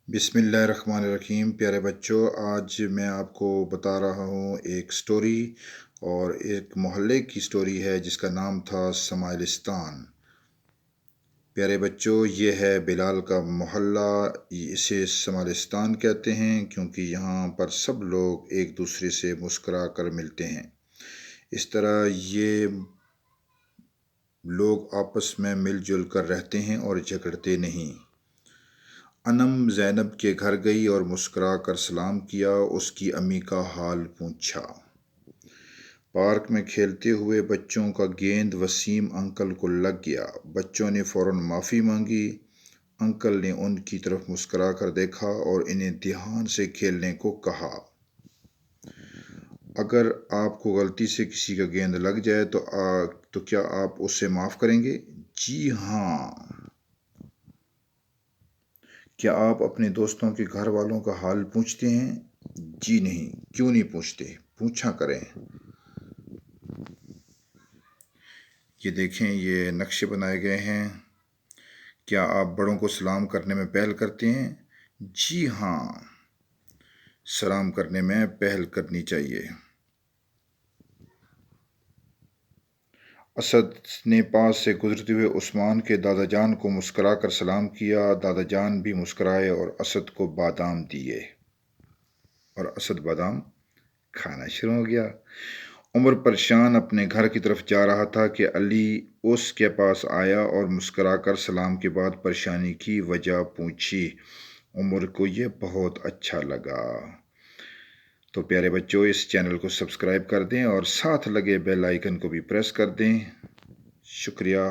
बिस्मिल्लाहिर्रहमानिर्रहीम। प्यारे बच्चों, आज मैं आपको बता रहा हूँ एक स्टोरी, और एक मोहल्ले की स्टोरी है जिसका नाम था समाइलिस्तान। प्यारे बच्चों, ये है बिलाल का मोहल्ला। इसे समाइलिस्तान कहते हैं क्योंकि यहाँ पर सब लोग एक दूसरे से मुस्करा कर मिलते हैं। इस तरह ये लोग आपस में मिलजुल कर रहते हैं और झगड़ते नहीं। अनम ज़ैनब के घर गई और मुस्कुरा कर सलाम किया। उसकी अम्मी का हाल पूछा। पार्क में खेलते हुए बच्चों का गेंद वसीम अंकल को लग गया। बच्चों ने फ़ौरन माफ़ी मांगी। अंकल ने उनकी तरफ मुस्कुरा कर देखा और इन्हें ध्यान से खेलने को कहा। अगर आपको गलती से किसी का गेंद लग जाए तो क्या आप उसे माफ़ करेंगे? जी हाँ। क्या आप अपने दोस्तों के घर वालों का हाल पूछते हैं? जी नहीं। क्यों नहीं पूछते? पूछा करें। ये देखें, ये नक्शे बनाए गए हैं। क्या आप बड़ों को सलाम करने में पहल करते हैं? जी हाँ, सलाम करने में पहल करनी चाहिए। असद ने पास से गुजरते हुए उस्मान के दादा जान को मुस्कुरा कर सलाम किया। दादा जान भी मुस्कुराए और असद को बादाम दिए, और असद बादाम खाना शुरू हो गया। उमर परेशान अपने घर की तरफ जा रहा था कि अली उसके पास आया और मुस्कुराकर सलाम के बाद परेशानी की वजह पूछी। उमर को यह बहुत अच्छा लगा। तो प्यारे बच्चों, इस चैनल को सब्सक्राइब कर दें और साथ लगे बेल आइकन को भी प्रेस कर दें। शुक्रिया।